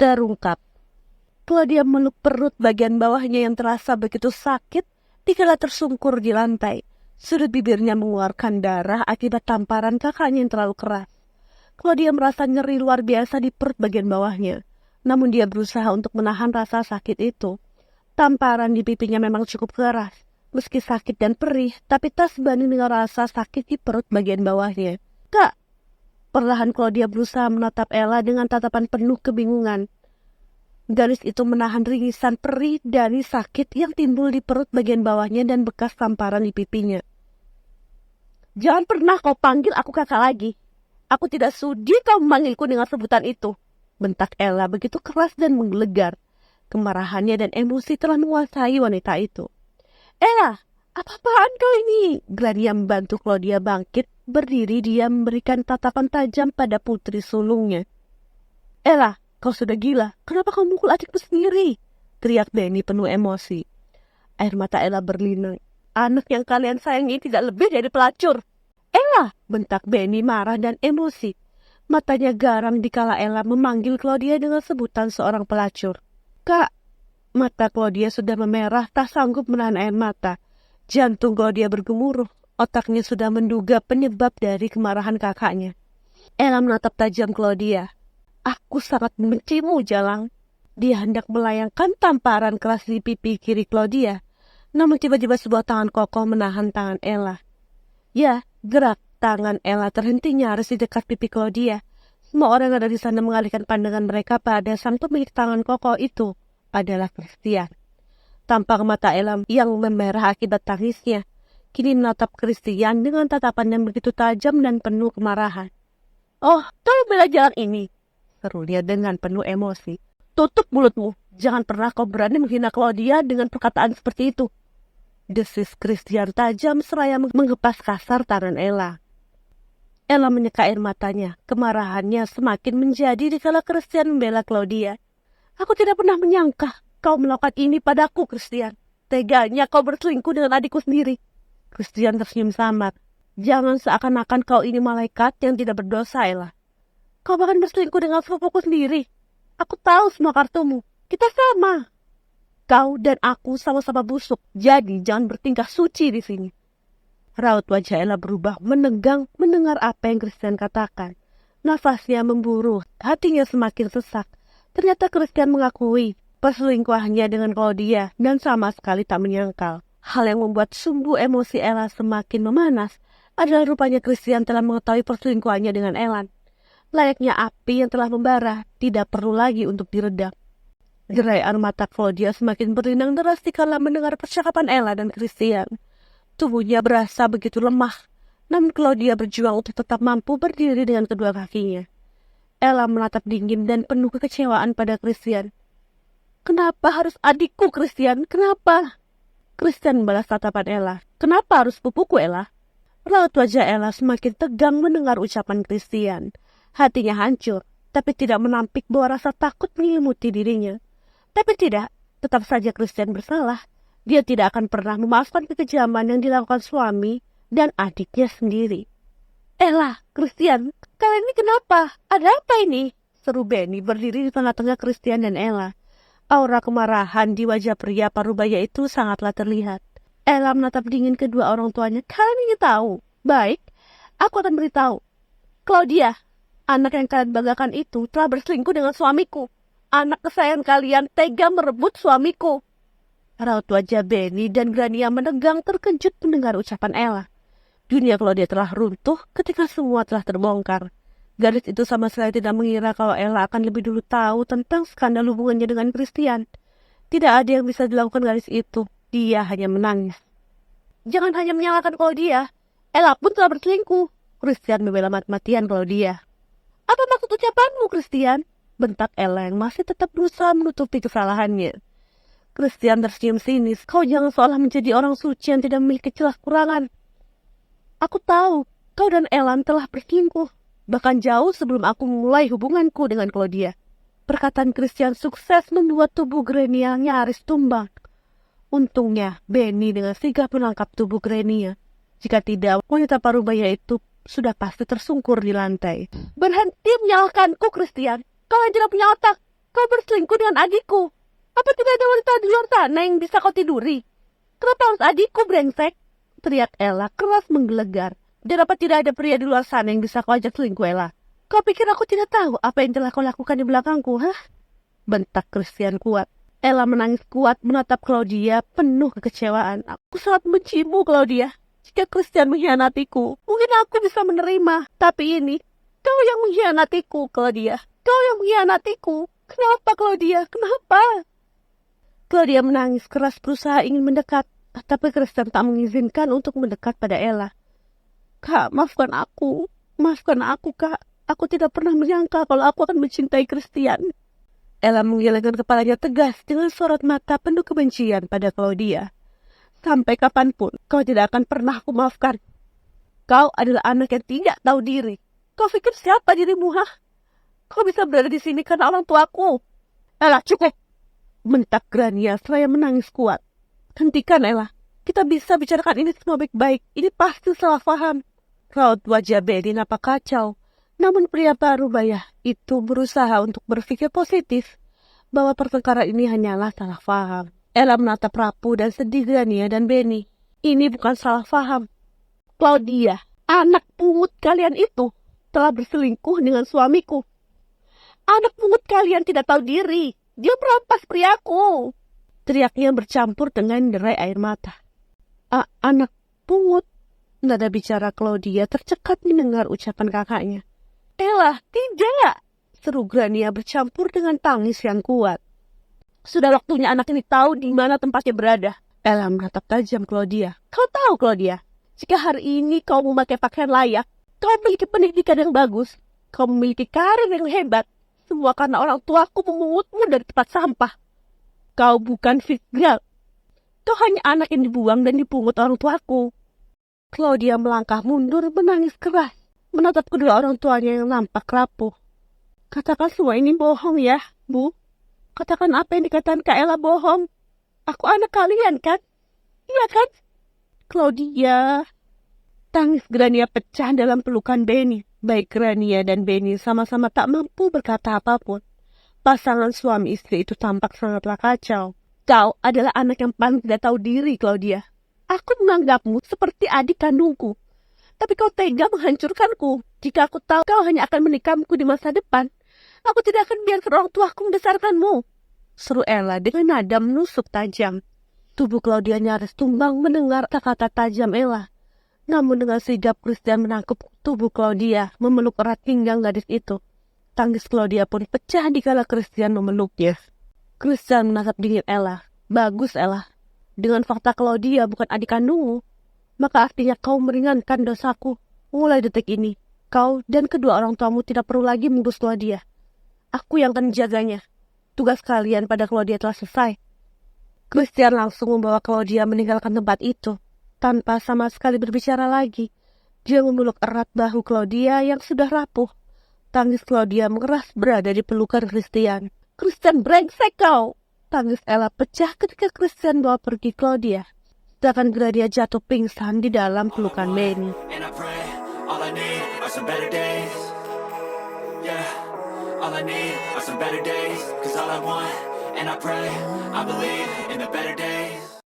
terungkap. Claudia meluk perut bagian bawahnya yang terasa begitu sakit dikala tersungkur di lantai. Sudut bibirnya mengeluarkan darah akibat tamparan kakaknya yang terlalu keras. Claudia merasa nyeri luar biasa di perut bagian bawahnya. Namun dia berusaha untuk menahan rasa sakit itu. Tamparan di pipinya memang cukup keras. Meski sakit dan perih, tapi tak sebanding dengan rasa sakit di perut bagian bawahnya. Kak! Perlahan Claudia berusaha menatap Ella dengan tatapan penuh kebingungan. Gadis itu menahan ringisan perih dari sakit yang timbul di perut bagian bawahnya dan bekas tamparan di pipinya. Jangan pernah kau panggil aku kakak lagi. Aku tidak sudi kau memanggilku dengan sebutan itu. Bentak Ella begitu keras dan menggelegar. Kemarahannya dan emosi telah menguasai wanita itu. Ella, apa-apaan kau ini? Grania membantu Claudia bangkit, berdiri dia memberikan tatapan tajam pada putri sulungnya. Ella, kau sudah gila, kenapa kau mukul adikku sendiri? Teriak Benny penuh emosi. Air mata Ella berlinang. Anak yang kalian sayangi tidak lebih dari pelacur. Ella, bentak Benny marah dan emosi. Matanya garam dikala Ella memanggil Claudia dengan sebutan seorang pelacur. Kak, mata Claudia sudah memerah, tak sanggup menahan air mata. Jantung Claudia bergemuruh, otaknya sudah menduga penyebab dari kemarahan kakaknya. Ella menatap tajam Claudia. Aku sangat membencimu, Jalang. Dia hendak melayangkan tamparan keras di pipi kiri Claudia. Namun tiba-tiba sebuah tangan kokoh menahan tangan Ella. Ya, gerak tangan Ella terhenti nyaris di dekat pipi Claudia. Semua orang yang ada di sana mengalihkan pandangan mereka pada sang pemilik tangan kokoh itu adalah Christian. Tampak mata Ella yang memerah akibat tangisnya, kini menatap Christian dengan tatapan yang begitu tajam dan penuh kemarahan. Oh, kau bela jalan ini, seru dia dengan penuh emosi. Tutup mulutmu, jangan pernah kau berani menghina Claudia dengan perkataan seperti itu. Desis Christian tajam seraya menggepas kasar tangan Ella. Ella menyeka air matanya, kemarahannya semakin menjadi dikala Christian membela Claudia. Aku tidak pernah menyangka kau melakukan ini padaku, Christian. Teganya kau berselingkuh dengan adikku sendiri. Christian tersenyum samar. Jangan seakan-akan kau ini malaikat yang tidak berdosa, Ella. Kau bahkan berselingkuh dengan sepupuku sendiri. Aku tahu semua kartumu. Kita sama. Kau dan aku sama-sama busuk, jadi jangan bertingkah suci di sini. Raut wajah Ella berubah menegang mendengar apa yang Christian katakan. Nafasnya memburu, hatinya semakin sesak. Ternyata Christian mengakui perselingkuhannya dengan Claudia dan sama sekali tak menyangkal. Hal yang membuat sumbu emosi Ella semakin memanas adalah rupanya Christian telah mengetahui perselingkuhannya dengan Ellen. Layaknya api yang telah membara, tidak perlu lagi untuk diredam. Gerai air mata Claudia semakin berlinang deras dikala mendengar percakapan Ella dan Christian. Tubuhnya berasa begitu lemah, namun Claudia berjuang untuk tetap mampu berdiri dengan kedua kakinya. Ella menatap dingin dan penuh kekecewaan pada Christian. Kenapa harus adikku, Christian? Kenapa? Christian membalas tatapan Ella. Kenapa harus pupuku, Ella? Raut wajah Ella semakin tegang mendengar ucapan Christian. Hatinya hancur, tapi tidak menampik bahwa rasa takut menyelimuti dirinya. Tapi tidak, tetap saja Christian bersalah. Dia tidak akan pernah memaafkan kekejaman yang dilakukan suami dan adiknya sendiri. Ella, Christian, kalian ini kenapa? Ada apa ini? Seru Benny berdiri di tengah-tengah Christian dan Ella. Aura kemarahan di wajah pria parubaya itu sangatlah terlihat. Ella menatap dingin kedua orang tuanya. Kalian ingin tahu? Baik, aku akan beritahu. Claudia, anak yang kalian banggakan itu telah berselingkuh dengan suamiku. Anak kesayangan kalian tega merebut suamiku. Raut wajah Benny dan Grania menegang terkejut mendengar ucapan Ella. Dunia Claudia telah runtuh ketika semua telah terbongkar. Gadis itu sama sekali tidak mengira kalau Ella akan lebih dulu tahu tentang skandal hubungannya dengan Christian. Tidak ada yang bisa dilakukan gadis itu. Dia hanya menangis. Jangan hanya menyalahkan Claudia. Ella pun telah berselingkuh. Christian membela mati-matian Claudia. Apa maksud ucapanmu, Christian? Bentak Ella yang masih tetap berusaha menutupi kesalahannya. Christian tersenyum sinis. Kau jangan seolah menjadi orang suci yang tidak memiliki celah kurangan. Aku tahu, kau dan Ellen telah berselingkuh. Bahkan jauh sebelum aku memulai hubunganku dengan Claudia. Perkataan Christian sukses membuat tubuh Grania nyaris tumbang. Untungnya, Benny dengan sigap menangkap tubuh Grania. Jika tidak, wanita parubaya itu sudah pasti tersungkur di lantai. Berhenti menyalahkanku, Christian. Kau yang tidak punya otak. Kau berselingkuh dengan adikku. Apa tidak ada wanita di luar sana yang bisa kau tiduri? Kenapa harus adikku, brengsek? Teriak Ella keras menggelegar. Dan apa tidak ada pria di luar sana yang bisa kau ajak selingkuh, Ella? Kau pikir aku tidak tahu apa yang telah kau lakukan di belakangku, hah? Bentak Christian kuat. Ella menangis kuat menatap Claudia penuh kekecewaan. Aku sangat bencimu, Claudia. Jika Christian mengkhianatiku, mungkin aku bisa menerima. Tapi ini, kau yang mengkhianatiku, Claudia. Kau yang mengkhianatiku. Kenapa, Claudia? Kenapa? Claudia menangis keras berusaha ingin mendekat. Tapi Christian tak mengizinkan untuk mendekat pada Ella. Kak, maafkan aku. Maafkan aku, Kak. Aku tidak pernah menyangka kalau aku akan mencintai Christian. Ella menggelengkan kepalanya tegas dengan sorot mata penuh kebencian pada Claudia. Sampai kapanpun kau tidak akan pernah aku maafkan. Kau adalah anak yang tidak tahu diri. Kau pikir siapa dirimu, hah? Kau bisa berada di sini karena orang tuaku. Ella, cukup! Bentak Grania seraya menangis kuat. Hentikan, Ella. Kita bisa bicarakan ini semua baik-baik. Ini pasti salah paham. Raut wajah Benny nampak kacau. Namun pria parubaya itu berusaha untuk berpikir positif bahwa pertengkaran ini hanyalah salah paham. Ella menatap rapuh dan sedih Grania dan Benny. Ini bukan salah paham. Claudia, anak pungut kalian itu, telah berselingkuh dengan suamiku. Anak pungut kalian tidak tahu diri. Dia merampas priaku. Teriaknya bercampur dengan derai air mata. Anak pungut? Nada bicara Claudia tercekat mendengar ucapan kakaknya. Ella, tidak! Seru Grania bercampur dengan tangis yang kuat. Sudah waktunya anak ini tahu di mana tempatnya berada. Ella menatap tajam Claudia. Kau tahu, Claudia, jika hari ini kau memakai pakaian layak, kau memiliki pendidikan yang bagus, kau memiliki karir yang hebat, semua karena orang tuaku memungutmu dari tempat sampah. Kau bukan fit girl. Kau hanya anak yang dibuang dan dipungut orang tuaku. Claudia melangkah mundur menangis keras, menatap kedua orang tuanya yang nampak rapuh. Katakan semua ini bohong ya, Bu. Katakan apa yang dikatakan Kak Ella bohong. Aku anak kalian kan? Iya kan? Claudia. Tangis Grania pecah dalam pelukan Benny. Baik Grania dan Benny sama-sama tak mampu berkata apapun. Pasangan suami istri itu tampak sangatlah kacau. Kau adalah anak yang paling tidak tahu diri, Claudia. Aku menganggapmu seperti adik kandungku. Tapi kau tega menghancurkanku. Jika aku tahu kau hanya akan menikahku di masa depan, aku tidak akan biarkan orang tuaku membesarkanmu. Seru Ella dengan nada menusuk tajam. Tubuh Claudia nyaris tumbang mendengar kata-kata tajam Ella. Namun dengan sigap Christian menangkap tubuh Claudia, memeluk erat pinggang gadis itu. Tangis Claudia pun pecah dikala Christian memeluknya. Christian menatap dingin Ella. Bagus, Ella. Dengan fakta Claudia bukan adik kandungmu, maka artinya kau meringankan dosaku. Mulai detik ini, kau dan kedua orang tuamu tidak perlu lagi mengurus Claudia. Aku yang akan menjaganya. Tugas kalian pada Claudia telah selesai. Christian langsung membawa Claudia meninggalkan tempat itu. Tanpa sama sekali berbicara lagi, dia memeluk erat bahu Claudia yang sudah rapuh. Tangis Claudia mengeras berada di pelukan Christian. Christian, brengsek kau! Tangis Ella pecah ketika Christian bawa pergi Claudia. Sedangkan Grania jatuh pingsan di dalam pelukan Benny. All I need are some better days, 'cause all I want, and I pray, I believe in the better days.